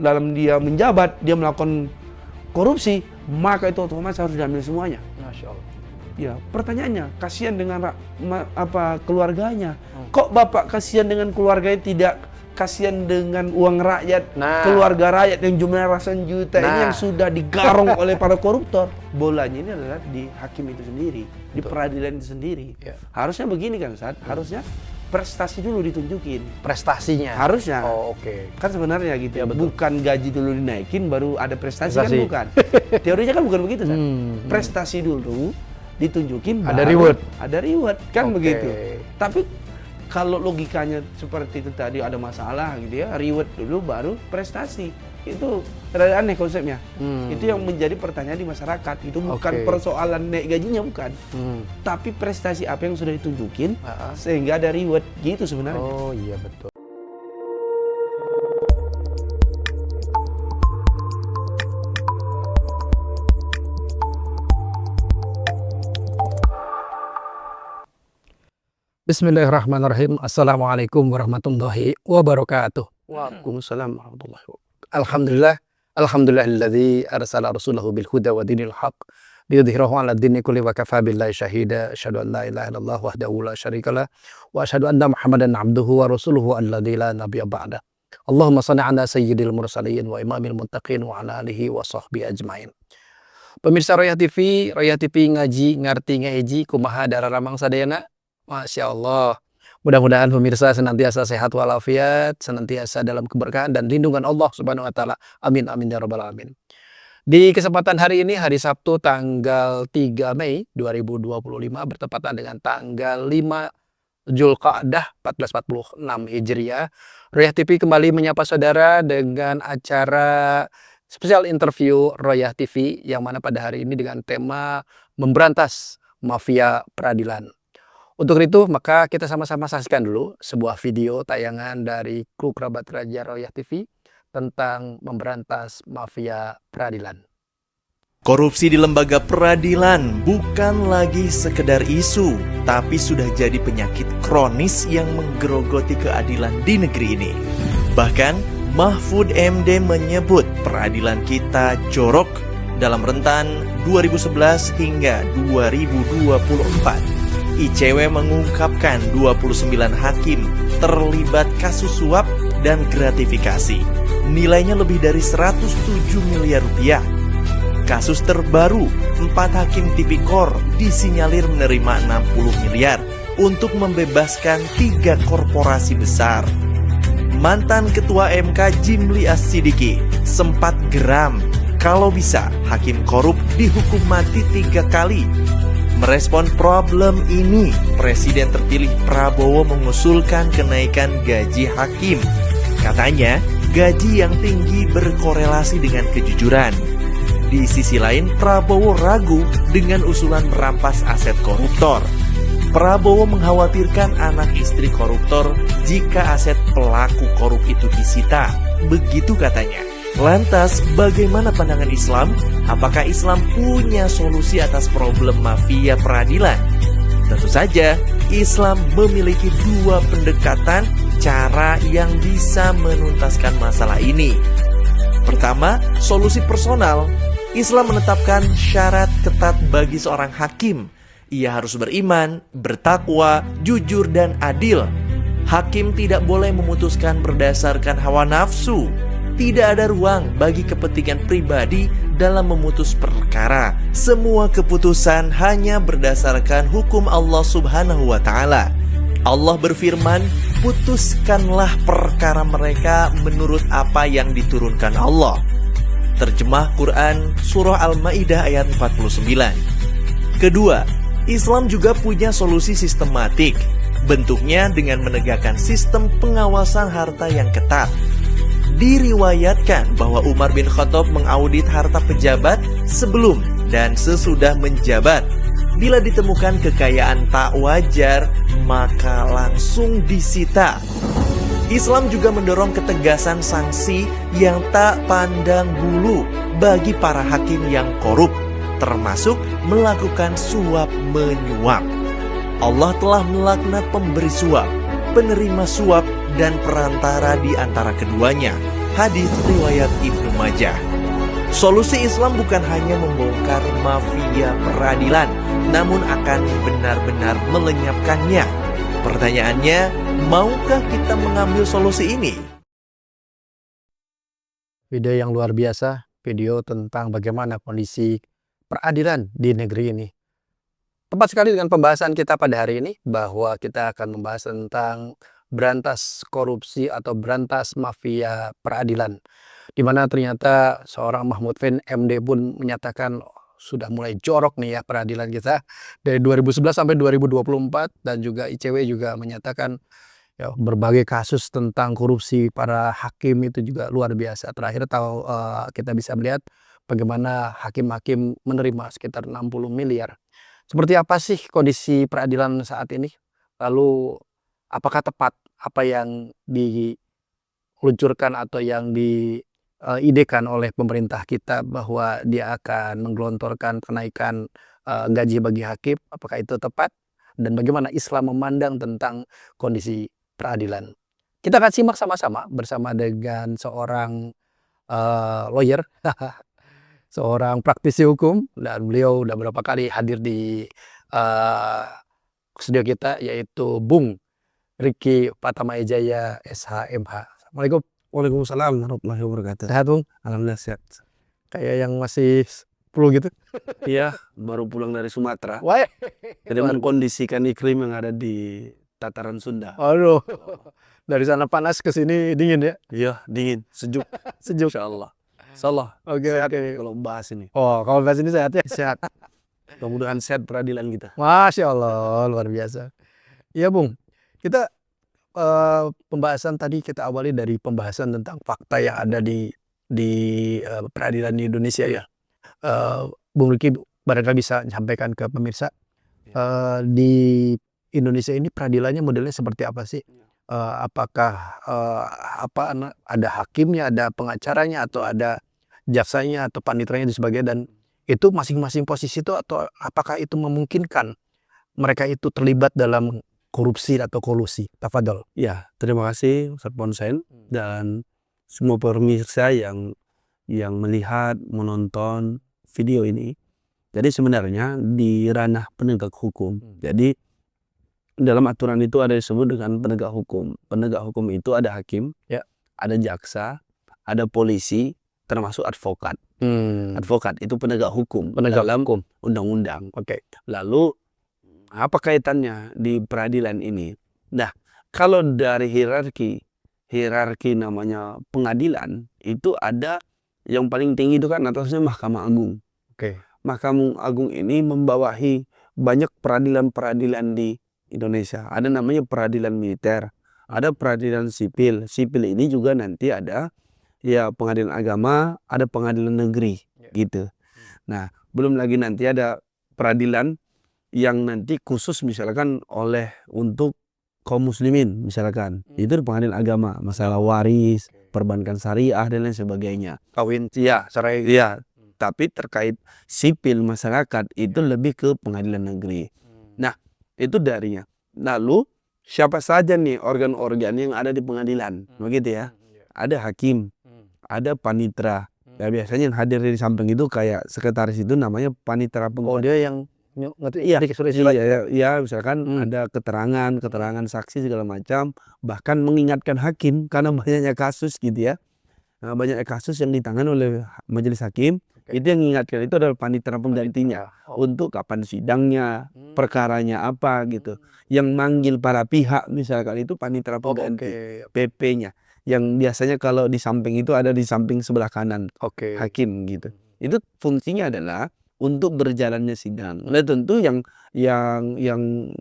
dalam dia menjabat, dia melakukan korupsi, maka itu otomatis harus diambil semuanya. Masya Allah. Ya, pertanyaannya, kasihan dengan keluarganya. Kok Bapak kasihan dengan keluarganya, tidak kasihan dengan uang rakyat, keluarga rakyat yang jumlahnya ratusan juta ini yang sudah digarong oleh para koruptor? Bolanya ini adalah di hakim itu sendiri, di peradilan itu sendiri. Harusnya begini kan, Ustaz? Harusnya prestasi dulu ditunjukin. Prestasinya? Harusnya. Oh, oke. Kan sebenarnya gitu. Ya, betul. Bukan gaji dulu dinaikin baru ada prestasi. Kan bukan. Teorinya kan bukan begitu, Ustaz. Prestasi dulu ditunjukin, ada reward. Ada reward, kan begitu. Tapi kalau logikanya seperti itu tadi ada masalah gitu ya, reward dulu baru prestasi. Itu rada aneh konsepnya. Itu yang menjadi pertanyaan di masyarakat. Itu bukan persoalan naik gajinya, bukan. Tapi prestasi apa yang sudah ditunjukin sehingga ada reward gitu sebenarnya. Oh iya, betul. Bismillahirrahmanirrahim. Assalamualaikum warahmatullahi wabarakatuh. Waalaikumsalam warahmatullahi wabarakatuh. Alhamdulillah. Alhamdulillahilladzi arsala rasulahu bil huda wa dinil haq liyudhhirahu 'ala ad-dini kulli wa kafa billahi syahida. Asyhadu an la ilaha illallah wahdahu la syarikalah wa asyhadu anna Muhammadan 'abduhu wa rasuluhu alladzi la nabiyya ba'da. Allahumma shalli 'ala sayyidil mursalin wa imamil muttaqin wa 'ala alihi wa sahbihi ajmain. Pemirsa Royah TV ngaji ngarti ngaji kumaha dararamang sadayana. Masya Allah. Mudah-mudahan pemirsa senantiasa sehat walafiat, senantiasa dalam keberkahan dan lindungan Allah Subhanahu wa taala. Amin amin ya rabbal alamin. Di kesempatan hari ini, hari Sabtu tanggal 3 Mei 2025 bertepatan dengan tanggal 5 Zulqa'dah 1446 Hijriah. Royah TV kembali menyapa saudara dengan acara spesial interview Royah TV yang mana pada hari ini dengan tema memberantas mafia peradilan. Untuk itu, maka kita sama-sama saksikan dulu sebuah video tayangan dari kru kerabat Raja Royah TV tentang memberantas mafia peradilan. Korupsi di lembaga peradilan bukan lagi sekedar isu, tapi sudah jadi penyakit kronis yang menggerogoti keadilan di negeri ini. Bahkan, Mahfud MD menyebut peradilan kita jorok dalam rentan 2011 hingga 2024. ICW mengungkapkan 29 hakim terlibat kasus suap dan gratifikasi. Nilainya lebih dari 107 miliar rupiah. Kasus terbaru, 4 hakim tipikor disinyalir menerima 60 miliar untuk membebaskan 3 korporasi besar. Mantan Ketua MK Jimli As-Sidiki sempat geram kalau bisa hakim korup dihukum mati 3 kali. Merespon problem ini, Presiden terpilih Prabowo mengusulkan kenaikan gaji hakim. Katanya, gaji yang tinggi berkorelasi dengan kejujuran. Di sisi lain, Prabowo ragu dengan usulan merampas aset koruptor. Prabowo mengkhawatirkan anak istri koruptor jika aset pelaku korup itu disita. Begitu katanya. Lantas, bagaimana pandangan Islam? Apakah Islam punya solusi atas problem mafia peradilan? Tentu saja, Islam memiliki 2 pendekatan cara yang bisa menuntaskan masalah ini. Pertama, solusi personal. Islam menetapkan syarat ketat bagi seorang hakim. Ia harus beriman, bertakwa, jujur, dan adil. Hakim tidak boleh memutuskan berdasarkan hawa nafsu. Tidak ada ruang bagi kepentingan pribadi dalam memutus perkara. Semua keputusan hanya berdasarkan hukum Allah Subhanahu wa taala. Allah berfirman, "Putuskanlah perkara mereka menurut apa yang diturunkan Allah." Terjemah Quran Surah Al-Maidah ayat 49. Kedua, Islam juga punya solusi sistematik. Bentuknya dengan menegakkan sistem pengawasan harta yang ketat. Diriwayatkan bahwa Umar bin Khattab mengaudit harta pejabat sebelum dan sesudah menjabat. Bila ditemukan kekayaan tak wajar, maka langsung disita. Islam juga mendorong ketegasan sanksi yang tak pandang bulu bagi para hakim yang korup, termasuk melakukan suap menyuap. Allah telah melaknat pemberi suap, penerima suap, dan perantara di antara keduanya. hadis riwayat Ibnu Majah. Solusi Islam bukan hanya membongkar mafia peradilan, namun akan benar-benar melenyapkannya. Pertanyaannya, maukah kita mengambil solusi ini? Video yang luar biasa, video tentang bagaimana kondisi peradilan di negeri ini. Tepat sekali dengan pembahasan kita pada hari ini, bahwa kita akan membahas tentang berantas korupsi atau berantas mafia peradilan. Di mana ternyata seorang Mahmud Fin MD pun menyatakan sudah mulai jorok nih ya peradilan kita dari 2011 sampai 2024, dan juga ICW juga menyatakan ya, berbagai kasus tentang korupsi para hakim itu juga luar biasa. Terakhir kita bisa melihat bagaimana hakim-hakim menerima sekitar 60 miliar. Seperti apa sih kondisi peradilan saat ini? Lalu apakah tepat apa yang diluncurkan atau yang diidekan oleh pemerintah kita bahwa dia akan menggelontorkan kenaikan gaji bagi hakim? Apakah itu tepat? Dan bagaimana Islam memandang tentang kondisi peradilan? Kita akan simak sama-sama bersama dengan seorang lawyer, seorang praktisi hukum, dan beliau udah berapa kali hadir di studio kita, yaitu Bung Riki Patamaejaya SHMH. Assalamualaikum. Waalaikumsalam warahmatullahi wabarakatuh. Sehat Bung? Alhamdulillah sehat. Kayak yang masih 10 gitu. Iya, baru pulang dari Sumatera. Wah, Jadi mengkondisikan iklim yang ada di tataran Sunda. aduh, dari sana panas ke sini dingin ya? Iya, dingin, sejuk. Sejuk. Insyaallah. Insyaallah. Oke, Sehat oke. kalau bahas ini. Oh, kalau bahas ini sehat ya? Sehat. Mudah-mudahan sehat peradilan kita. Masya Allah, luar biasa. Iya Bung, kita pembahasan tadi kita awali dari pembahasan tentang fakta yang ada di peradilan di Indonesia ya. Bung Riki barangkali bisa sampaikan ke pemirsa di Indonesia ini peradilannya modelnya seperti apa sih? Apakah ada hakimnya, ada pengacaranya, atau ada jaksanya atau panitranya dan sebagainya, dan itu masing-masing posisi itu, atau apakah itu memungkinkan mereka itu terlibat dalam korupsi atau kolusi? Tafadhol. Ya, terima kasih Ustaz Ponsen dan semua pemirsa yang melihat, menonton video ini. Jadi sebenarnya di ranah penegak hukum. Jadi dalam aturan itu ada disebut dengan penegak hukum. Penegak hukum itu ada hakim, Ya. ada jaksa, ada polisi, termasuk advokat. Advokat itu penegak hukum Penegak dalam hukum. undang-undang. Oke. Lalu apa kaitannya di peradilan ini? Nah, kalau dari hierarki namanya pengadilan, itu ada yang paling tinggi itu kan atasnya Mahkamah Agung. Oke. Mahkamah Agung ini membawahi banyak peradilan-peradilan di Indonesia. Ada namanya peradilan militer, ada peradilan sipil. Sipil ini juga nanti ada ya pengadilan agama, ada pengadilan negeri gitu. Nah, belum lagi nanti ada peradilan yang nanti khusus misalkan untuk kaum muslimin misalkan. Itu di pengadilan agama, masalah waris, perbankan syariah dan lain sebagainya. Kawin, Ya, cerai. iya. Tapi terkait sipil masyarakat itu lebih ke pengadilan negeri. Nah, itu darinya. Lalu siapa saja nih organ-organ yang ada di pengadilan, begitu ya? Ada hakim, ada panitera. Ya, biasanya yang hadir di samping itu kayak sekretaris itu namanya panitera Oh, pengadilan. dia yang ngerti. Iya, surat iya, misalkan ada keterangan saksi segala macam, bahkan mengingatkan hakim karena banyaknya kasus gitu ya. Nah, banyaknya kasus yang ditangani oleh majelis hakim. Itu yang mengingatkan itu adalah panitera penggantinya untuk kapan sidangnya, perkaranya apa gitu. Yang manggil para pihak misalkan itu panitera pengganti, PP-nya. Yang biasanya kalau di samping itu ada di samping sebelah kanan hakim gitu. Itu fungsinya adalah untuk berjalannya sidang. Nah, tentu yang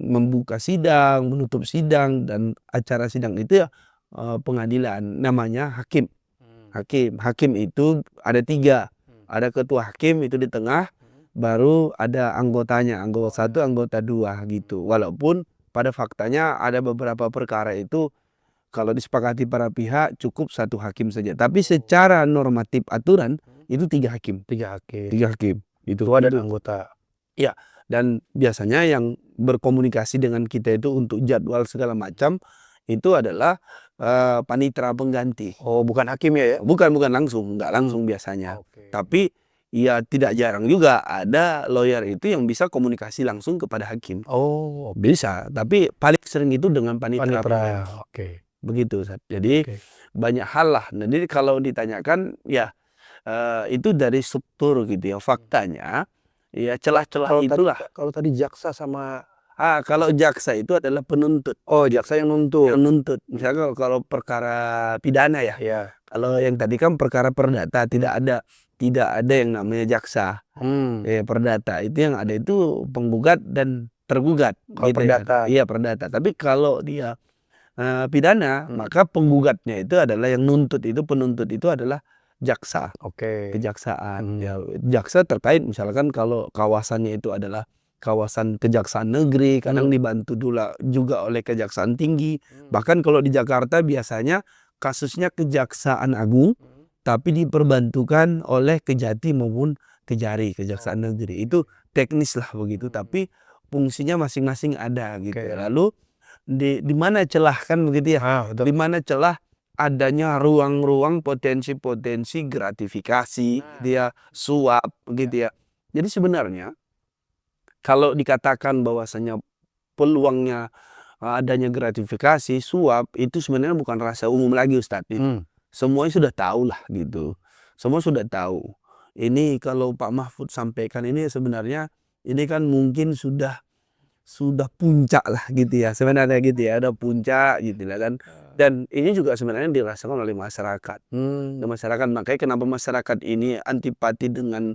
membuka sidang, menutup sidang dan acara sidang itu ya pengadilan, namanya hakim. Hakim itu ada 3. Ada ketua hakim itu di tengah, baru ada anggotanya, anggota 1, anggota 2 gitu. Walaupun pada faktanya ada beberapa perkara itu kalau disepakati para pihak cukup 1 hakim saja. Tapi secara normatif aturan itu 3 hakim. 3 hakim. 3 hakim. Itu ada anggota. Ya, dan biasanya yang berkomunikasi dengan kita itu untuk jadwal segala macam itu adalah panitera pengganti. Oh, bukan hakim ya? Bukan langsung, nggak langsung biasanya. Oke. Tapi ya tidak jarang juga ada lawyer itu yang bisa komunikasi langsung kepada hakim. Oh, Bisa, tapi paling sering itu dengan panitera. panitera. Oke. Begitu, Ustaz. Jadi Oke. banyak hal lah. Nah, jadi kalau ditanyakan ya itu dari struktur gitu ya. Faktanya ya celah-celah itulah. Kalau tadi jaksa sama Kalau jaksa itu adalah penuntut. oh, jaksa yang nuntut. Yang nuntut. Misalnya kalau perkara pidana ya. Ya. Kalau yang tadi kan perkara perdata tidak ada yang namanya jaksa. Perdata itu yang ada itu penggugat dan tergugat. Kalau perdata. Iya, perdata. Tapi kalau dia pidana, maka penggugatnya itu adalah yang nuntut itu, penuntut itu adalah jaksa. Oke. Kejaksaan. Ya, jaksa terkait misalkan kalau kawasannya itu adalah kawasan kejaksaan negeri, kadang dibantu juga oleh kejaksaan tinggi. Bahkan kalau di Jakarta biasanya kasusnya kejaksaan agung, tapi diperbantukan oleh Kejati maupun Kejari, kejaksaan negeri. Itu teknis lah begitu, tapi fungsinya masing-masing ada gitu. Oke. Lalu di mana celah kan begitu ya? Betul. Di mana celah adanya ruang-ruang potensi-potensi gratifikasi, dia suap begitu ya. Jadi sebenarnya kalau dikatakan bahwasanya peluangnya adanya gratifikasi, suap itu sebenarnya bukan rahasia umum lagi, Ustadz. Semuanya sudah tahu lah gitu. Semua sudah tahu. Ini kalau Pak Mahfud sampaikan ini sebenarnya ini kan mungkin sudah puncak lah gitu ya. Sebenarnya gitu ya, ada puncak gitu lah kan. Dan ini juga sebenarnya dirasakan oleh masyarakat. Masyarakat, makanya kenapa masyarakat ini antipati dengan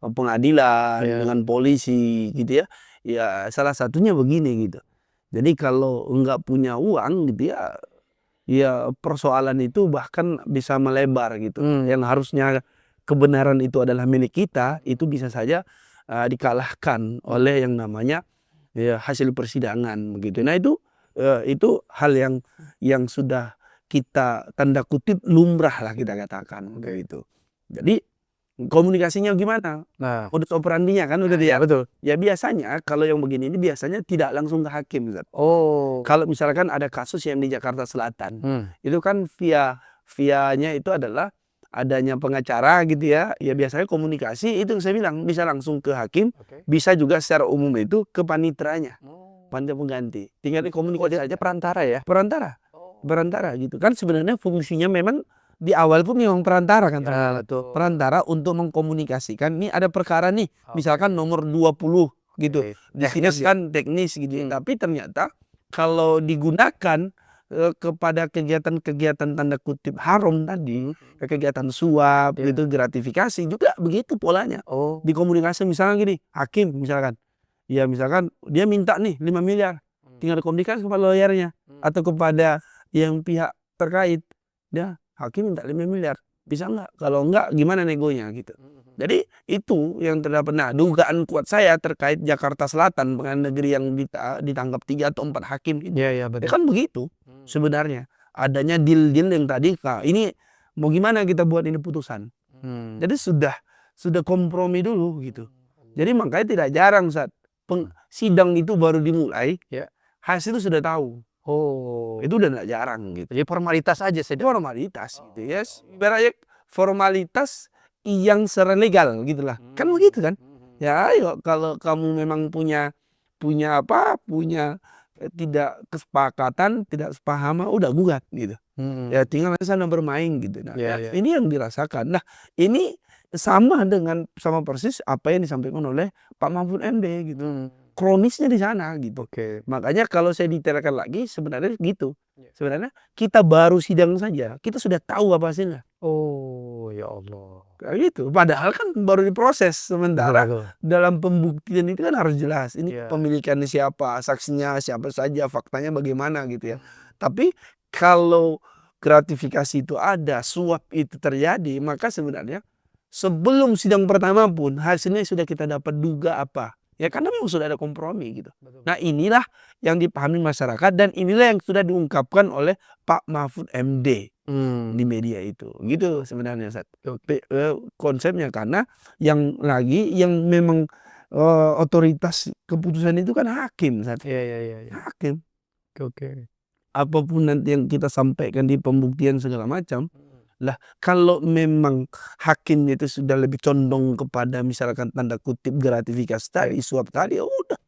pengadilan, dengan polisi gitu ya. Ya salah satunya begini gitu. Jadi kalau enggak punya uang gitu ya persoalan itu bahkan bisa melebar gitu. Yang harusnya kebenaran itu adalah milik kita, itu bisa saja dikalahkan oleh yang namanya ya hasil persidangan begitu. Nah itu hal yang sudah kita tanda kutip lumrah lah kita katakan kayak gitu. Jadi komunikasinya gimana? Nah, Modus operandinya kan udah ya, betul. Ya biasanya kalau yang begini ini biasanya tidak langsung ke hakim, Ustaz. Oh. Kalau misalkan ada kasus yang di Jakarta Selatan, itu kan vianya itu adalah adanya pengacara gitu ya. Ya biasanya komunikasi itu yang saya bilang bisa langsung ke hakim, bisa juga secara umum itu ke paniteranya, panitia pengganti. Tinggal komunikasi aja Perantara ya? perantara gitu kan. Sebenarnya fungsinya memang di awal pun memang perantara kan, perantara untuk mengkomunikasikan. Ini ada perkara nih, misalkan nomor 20 gitu, disebutkan teknis gitu. Tapi ternyata kalau digunakan kepada kegiatan-kegiatan tanda kutip haram tadi, kegiatan suap, gitu, gratifikasi juga begitu polanya. Dikomunikasi misalnya gini, hakim misalkan, ya misalkan dia minta nih 5 miliar, tinggal komunikasi kepada lawyernya atau kepada yang pihak terkait, dia hakim minta 5 miliar, bisa nggak? Kalau nggak gimana negonya gitu. Jadi itu yang terdapat. Nah, dugaan kuat saya terkait Jakarta Selatan, pengadilan negeri yang ditangkap 3 atau 4 hakim gitu. Ya, betul. Kan begitu sebenarnya. Adanya deal-deal yang tadi, ini mau gimana kita buat ini putusan. Jadi sudah kompromi dulu gitu. Jadi makanya tidak jarang saat sidang itu baru dimulai, hasil itu sudah tahu. Itu udah tidak jarang gitu. Jadi formalitas aja sih. Formalitas gitu ya. Ibaratnya formalitas yang secara legal gitulah. Kan begitu kan? Ya ayo kalau kamu memang punya tidak kesepakatan, tidak sepahaman, udah gugat gitu. Ya tinggal sana bermain gitu. Nah, ini yang dirasakan. Nah, ini sama persis apa yang disampaikan oleh Pak Mahfud MD gitu. Kronisnya di sana gitu. Makanya kalau saya detailkan lagi sebenarnya gitu. Sebenarnya kita baru sidang saja, kita sudah tahu apa hasilnya. Oh, ya Allah. Kayak gitu. Padahal kan baru diproses, sementara dalam pembuktian itu kan harus jelas. Ini pemilikannya siapa, saksinya siapa saja, faktanya bagaimana gitu ya. Tapi kalau gratifikasi itu ada, suap itu terjadi, maka sebenarnya sebelum sidang pertama pun hasilnya sudah kita dapat duga apa. Ya karena memang sudah ada kompromi gitu. Nah inilah yang dipahami masyarakat dan inilah yang sudah diungkapkan oleh Pak Mahfud MD di media itu. Gitu sebenarnya konsepnya, karena yang memang otoritas keputusan itu kan hakim. Iya. Hakim. Oke. apapun nanti yang kita sampaikan di pembuktian segala macam, lah kalau memang hakimnya itu sudah lebih condong kepada misalkan tanda kutip gratifikasi tadi, suap tadi, ya udah.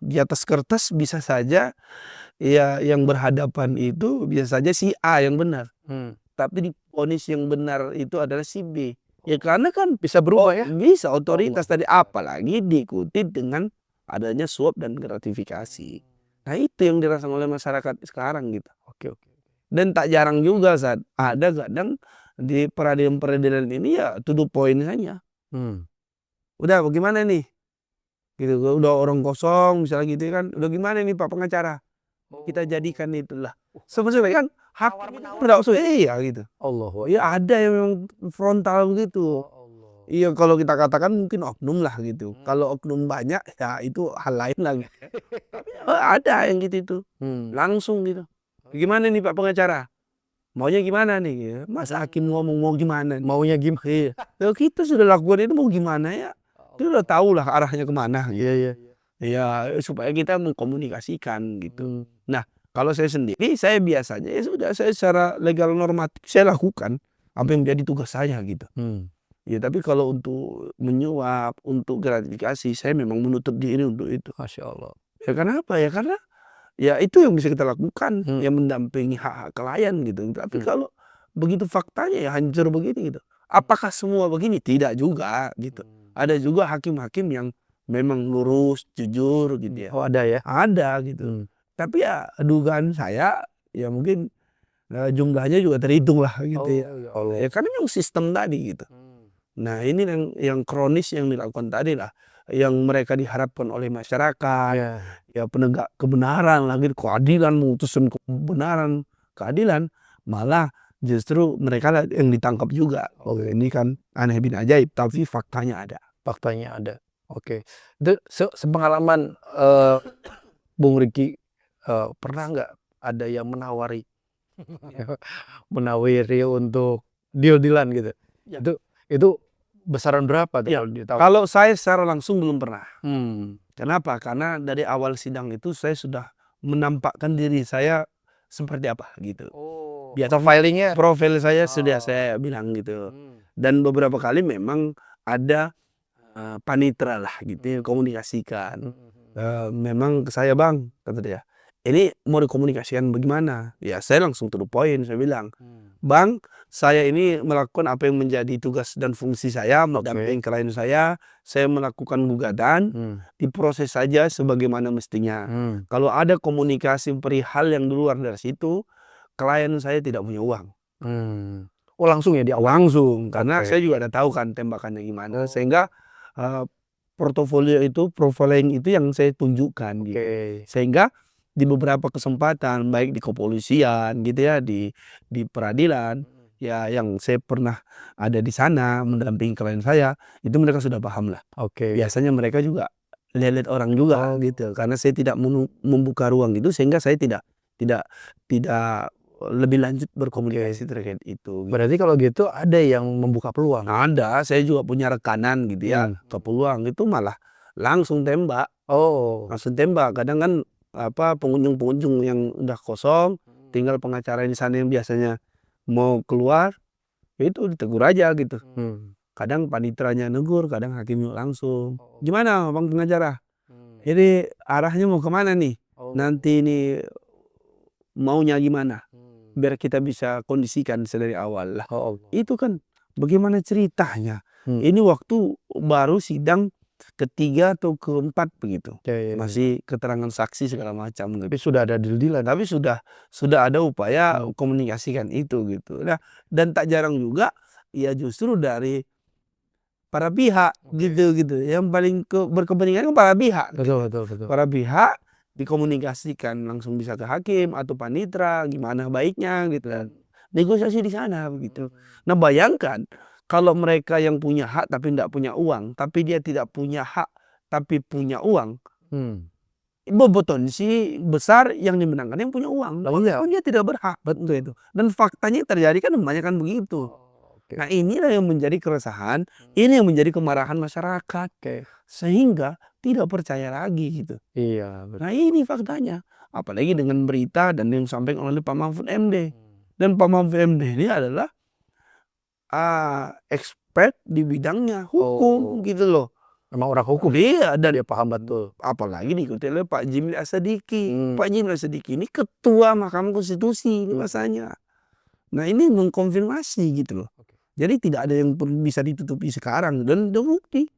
Di atas kertas bisa saja ya yang berhadapan itu bisa saja si A yang benar. Tapi di vonis yang benar itu adalah si B. Ya karena kan Bisa berubah ya? bisa otoritas tadi, apalagi diikuti dengan adanya suap dan gratifikasi. Nah itu yang dirasakan oleh masyarakat sekarang gitu. Oke. Dan tak jarang juga saat ada kadang di peradilan-peradilan ini ya to the point saja. Udah bagaimana nih? Gitu, udah orang kosong misalnya gitu kan. Udah gimana nih Pak pengacara? Kita jadikan itulah. Sebenarnya kan hakim itu tidak usah iya gitu. Allahu Ya ada yang memang frontal begitu. Allah. Iya kalau kita katakan mungkin oknum lah gitu. Kalau oknum banyak ya itu hal lain lagi. Tapi ada yang gitu itu. Langsung gitu. Gimana nih Pak pengacara? Maunya gimana nih? Gitu. Masa hakim ngomong mau gimana? Maunya gimana? Iya. Kalau kita sudah lakukan itu mau gimana ya? Kita udah tahu lah arahnya kemana. Gitu. Iya. Ya supaya kita mengkomunikasikan gitu. Nah kalau saya sendiri, saya biasanya ya sudah saya secara legal normatif saya lakukan apa yang menjadi tugas saya gitu. Ya tapi kalau untuk menyuap, untuk gratifikasi, saya memang menutup diri untuk itu. Masya Allah. Ya karena apa ya? Karena ya itu yang bisa kita lakukan, yang mendampingi hak-hak klien gitu. Tapi kalau begitu faktanya ya hancur begini gitu. Apakah semua begini? Tidak juga gitu. Ada juga hakim-hakim yang memang lurus, jujur gitu ya. Oh ada ya? Ada gitu. Tapi ya dugaan saya ya mungkin jumlahnya juga terhitung lah gitu ya. Ya karena memang sistem tadi gitu. Nah ini yang kronis yang dilakukan tadi lah, yang mereka diharapkan oleh masyarakat, ya penegak kebenaran lagi, keadilan, memutuskan kebenaran, keadilan, malah justru mereka lah yang ditangkap juga. Oke, ini kan aneh bin ajaib, tapi faktanya ada. Faktanya ada. Oke. Itu sepengalaman Bung Riki, pernah nggak ada yang menawari untuk deal-dealan gitu? Ya. Itu besaran berapa tuh Ya, kalau ditahu? kalau saya secara langsung belum pernah. Kenapa? Karena dari awal sidang itu saya sudah menampakkan diri saya seperti apa gitu. Biasa filingnya. Profil saya sudah saya bilang gitu. Dan beberapa kali memang ada panitra lah gitu komunikasikan. Memang saya bang, kata dia, ini mau dikomunikasikan bagaimana? Ya saya langsung to the point, saya bilang, bang, saya ini melakukan apa yang menjadi tugas dan fungsi saya, mendampingi klien saya melakukan gugatan, diproses saja sebagaimana mestinya. Kalau ada komunikasi perihal yang di luar dari situ, klien saya tidak punya uang. Oh langsung ya di awal? Langsung, karena saya juga ada tahu kan tembakannya gimana, sehingga portofolio itu, profiling itu yang saya tunjukkan gitu. Sehingga di beberapa kesempatan baik di kepolisian gitu ya, di peradilan ya yang saya pernah ada di sana mendampingi klien saya, itu mereka sudah paham lah. Biasanya mereka juga lihat orang juga gitu, karena saya tidak membuka ruang itu, sehingga saya tidak lebih lanjut berkomunikasi terkait itu. Berarti kalau gitu ada yang membuka peluang? Ada, saya juga punya rekanan gitu ya, ke peluang itu malah langsung tembak. Langsung tembak. Kadang kan pengunjung-pengunjung yang udah kosong, tinggal pengacara di sana yang biasanya mau keluar, itu ditegur aja gitu. Kadang panitranya negur, kadang hakimnya langsung. Gimana bang pengacara? Ini arahnya mau kemana nih? Nanti ini maunya gimana? Biar kita bisa kondisikan dari awal lah. Itu kan bagaimana ceritanya? Ini waktu baru sidang ketiga atau keempat begitu. Masih keterangan saksi segala macam. Tapi sudah ada deal-dealan. Tapi sudah ada upaya komunikasikan itu gitu. Nah, dan tak jarang juga ya justru dari para pihak gitu. Yang paling berkepentingan para pihak. Betul. Para pihak dikomunikasikan langsung bisa ke hakim atau panitra gimana baiknya gitu kan, negosiasi di sana begitu. Nah bayangkan kalau mereka yang punya hak tapi tidak punya uang, tapi dia tidak punya hak tapi punya uang, berpotensi besar yang dimenangkan yang punya uang, walaupun dia tidak berhak. Betul itu. Dan faktanya terjadi kan kebanyakan begitu. Nah inilah yang menjadi keresahan, ini yang menjadi kemarahan masyarakat, sehingga tidak percaya lagi gitu. Iya. Nah ini faktanya. apalagi dengan berita dan yang disampaikan oleh Pak Mahfud MD. Dan Pak Mahfud MD ini adalah expert di bidangnya hukum gitu loh. Memang orang hukum. Iya, dan Dia paham betul. apalagi diikuti oleh Pak Jimli As-Sidiki. Pak Jimli As-Sidiki ini ketua Mahkamah Konstitusi ini masanya. Nah ini mengkonfirmasi gitu loh. Jadi tidak ada yang bisa ditutupi sekarang dan terbukti.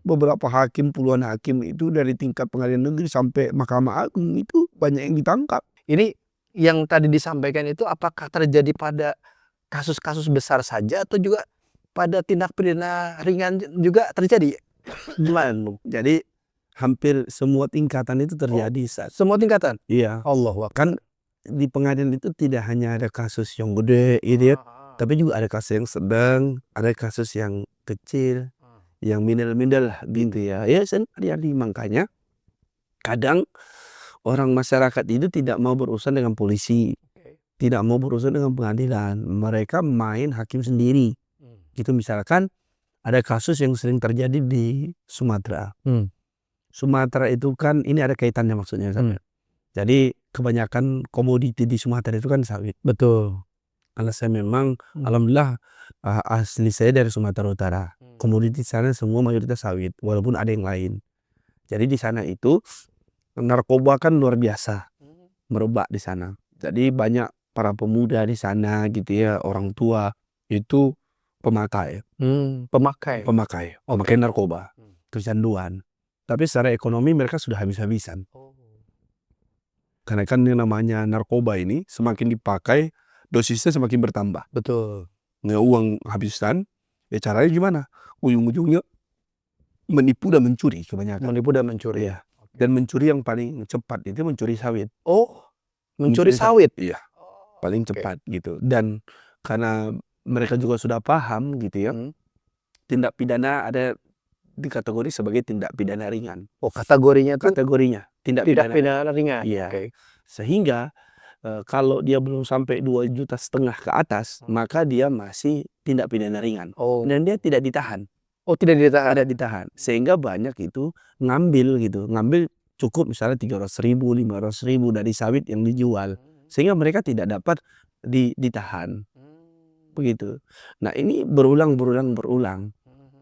Beberapa hakim, puluhan hakim itu dari tingkat pengadilan negeri sampai Mahkamah Agung itu banyak yang ditangkap. Ini yang tadi disampaikan itu apakah terjadi pada kasus-kasus besar saja atau juga pada tindak pidana ringan juga terjadi? Jadi hampir semua tingkatan itu terjadi. Semua tingkatan? Iya. Allah. Kan di pengadilan itu tidak hanya ada kasus yang gede gitu ya, tapi juga ada kasus yang sedang, ada kasus yang kecil, yang mindel-mindel gitu ya. Ya jadi makanya kadang orang masyarakat itu tidak mau berurusan dengan polisi, tidak mau berurusan dengan pengadilan. Mereka main hakim sendiri. Gitu misalkan ada kasus yang sering terjadi di Sumatera. Sumatera itu kan ini ada kaitannya maksudnya. Jadi kebanyakan komoditi di Sumatera itu kan sawit. Betul. Karena saya memang alhamdulillah asli saya dari Sumatera Utara. Komoditi sana semua mayoritas sawit, walaupun ada yang lain. Jadi di sana itu narkoba kan luar biasa merebak di sana. Jadi banyak para pemuda di sana gitu ya, orang tua itu pemakai narkoba, kecanduan. Tapi secara ekonomi mereka sudah habis-habisan. Karena kan yang namanya narkoba ini semakin dipakai dosisnya semakin bertambah. Betul. Nggak uang habisan, ya caranya gimana? Ujung-ujungnya menipu dan mencuri kebanyakan. Menipu dan mencuri. Ya. Dan mencuri yang paling cepat itu mencuri sawit. Mencuri sawit? Iya. Paling cepat gitu. Dan karena mereka juga sudah paham gitu ya, tindak pidana ada dikategori sebagai tindak pidana ringan. Kategorinya itu? Kategorinya tindak pidana ringan. Iya. Sehingga kalau dia belum sampai 2,5 juta ke atas, maka dia masih tindak pidana ringan. Dan dia tidak ditahan. Tidak ditahan? Ada ditahan. Sehingga banyak itu ngambil gitu. Ngambil cukup misalnya 300.000, 500.000 dari sawit yang dijual. Sehingga mereka tidak dapat ditahan. Begitu. Nah ini berulang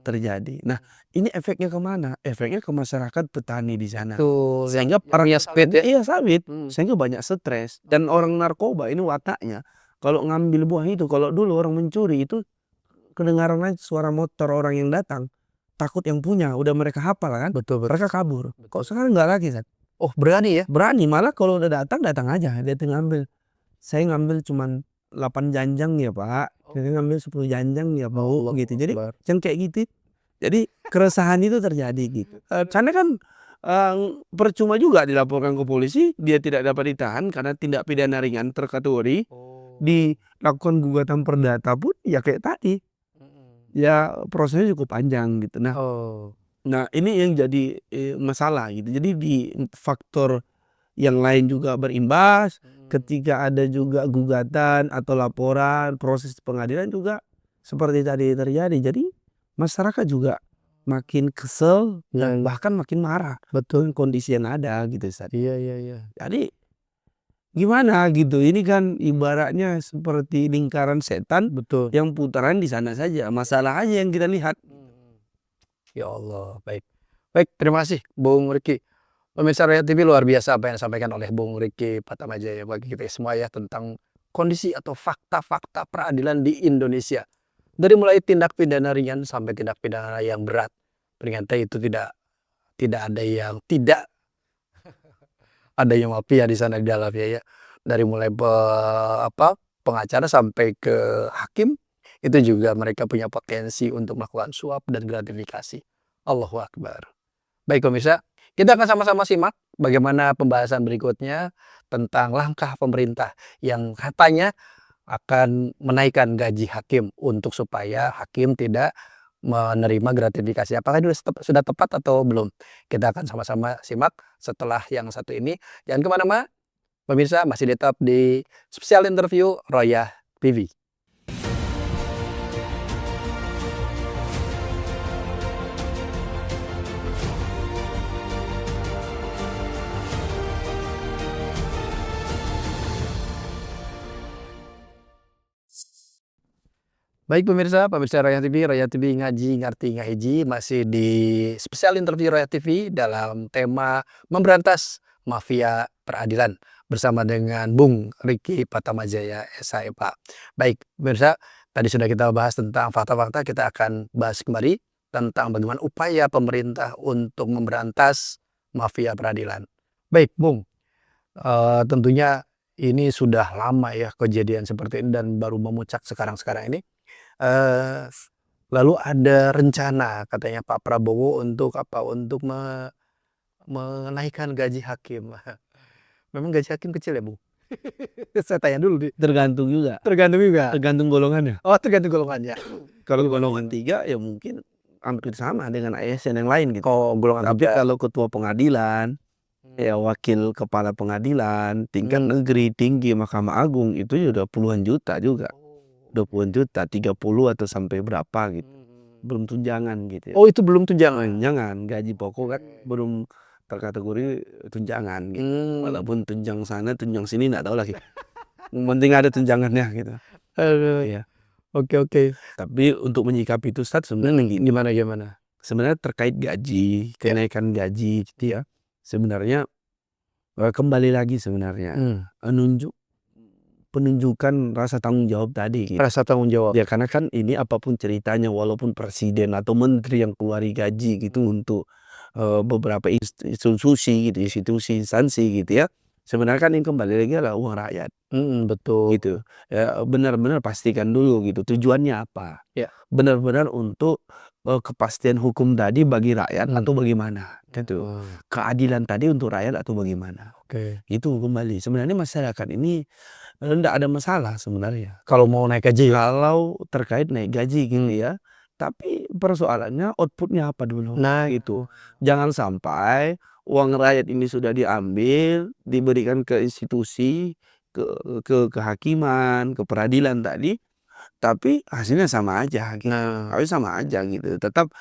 terjadi. Nah ini efeknya kemana? Efeknya ke masyarakat petani di sana. Sehingga orangnya sawit ya? Iya sawit. Sehingga banyak stres. Dan orang narkoba ini wataknya, kalau ngambil buah itu, kalau dulu orang mencuri itu kedengaran aja suara motor orang yang datang, takut yang punya, udah mereka hafal kan? Betul. Mereka kabur. Kok sekarang nggak lagi kan? Berani ya? Berani, malah kalau udah datang aja, dia ngambil. Saya ngambil cuman 8 janjang ya Pak, dia ngambil 10 janjang ya Pak, gitu. Jadi yang kayak gitu, jadi keresahan itu terjadi gitu. Karena kan percuma juga dilaporkan ke polisi, dia tidak dapat ditahan karena tindak pidana ringan terkategori. Dilakukan gugatan perdata pun ya kayak tadi, ya prosesnya cukup panjang gitu. Nah ini yang jadi masalah gitu. Jadi di faktor yang lain juga berimbas. Ketika ada juga gugatan atau laporan, proses pengadilan juga seperti tadi terjadi. Jadi masyarakat juga makin kesel dan bahkan makin marah. Betul, kondisi yang ada gitu. Iya. Jadi gimana gitu? Ini kan ibaratnya seperti lingkaran setan. Betul. Yang putaran di sana saja. Masalah aja yang kita lihat. Ya Allah, baik. Terima kasih Bung Ricky. Pemirsa Royal TV, luar biasa apa yang disampaikan oleh Bung Ricky Patamajaya bagi kita semua ya, tentang kondisi atau fakta-fakta peradilan di Indonesia. Dari mulai tindak pidana ringan sampai tindak pidana yang berat. Ternyata itu tidak ada yang tidak ada yang mafia di sana di dalamnya ya. Dari mulai pengacara sampai ke hakim, itu juga mereka punya potensi untuk melakukan suap dan gratifikasi. Allahu Akbar. Baik pemirsa, kita akan sama-sama simak bagaimana pembahasan berikutnya tentang langkah pemerintah yang katanya akan menaikkan gaji hakim untuk supaya hakim tidak menerima gratifikasi. Apakah itu sudah tepat atau belum? Kita akan sama-sama simak setelah yang satu ini. Jangan kemana-mana, pemirsa, masih tetap di spesial interview Royal TV. Baik pemirsa Royal TV ngaji ngarti ngahiji masih di spesial interview Royal TV dalam tema memberantas mafia peradilan bersama dengan Bung Riki Patamajaya SHMH. Baik pemirsa, tadi sudah kita bahas tentang fakta-fakta, kita akan bahas kembali tentang bagaimana upaya pemerintah untuk memberantas mafia peradilan. Baik Bung, tentunya ini sudah lama ya kejadian seperti ini dan baru memuncak sekarang-sekarang ini. Lalu ada rencana katanya Pak Prabowo untuk apa? Untuk menaikkan gaji hakim. Memang gaji hakim kecil ya, Bu? Saya tanya dulu. Tergantung juga. Tergantung juga. Tergantung golongannya. Oh, tergantung golongannya. Kalau golongan 3 ya mungkin hampir sama dengan ASN yang lain gitu. Oh, golongan Tapi 3. kalau ketua pengadilan, ya wakil kepala pengadilan, tingkat negeri tinggi Mahkamah Agung itu ya udah puluhan juta juga. 20 juta, 30 atau sampai berapa gitu. Belum tunjangan gitu ya. Oh, itu belum tunjangan. Tunjangan, gaji pokok kan belum terkategori tunjangan gitu. Walaupun tunjang sana, tunjang sini enggak tahu lagi. Yang penting ada tunjangannya gitu. Iya. Oke. Tapi untuk menyikapi itu Ustaz sebenarnya Gimana? sebenarnya terkait gaji, kenaikan gaji gitu ya. Sebenarnya kembali lagi sebenarnya penunjukan rasa tanggung jawab tadi gitu. Rasa tanggung jawab. Ya karena kan ini apapun ceritanya walaupun presiden atau menteri yang keluari gaji gitu untuk beberapa institusi gitu, instansi gitu ya. Sebenarnya kan yang kembali lagi adalah uang rakyat. Betul. Gitu. Ya benar-benar pastikan dulu gitu tujuannya apa. Ya. Benar-benar untuk kepastian hukum tadi bagi rakyat atau bagaimana gitu. Keadilan tadi untuk rakyat atau bagaimana. Oke. Itu kembali. Sebenarnya masyarakat ini enggak ada masalah sebenarnya. Kalau mau naik gaji, Kalau terkait naik gaji gitu ya. Tapi persoalannya outputnya apa dulu. Nah, gitu. Jangan sampai uang rakyat ini sudah diambil, diberikan ke institusi, ke kehakiman, ke peradilan tadi, tapi hasilnya sama aja gitu. Harus sama aja gitu. Tetap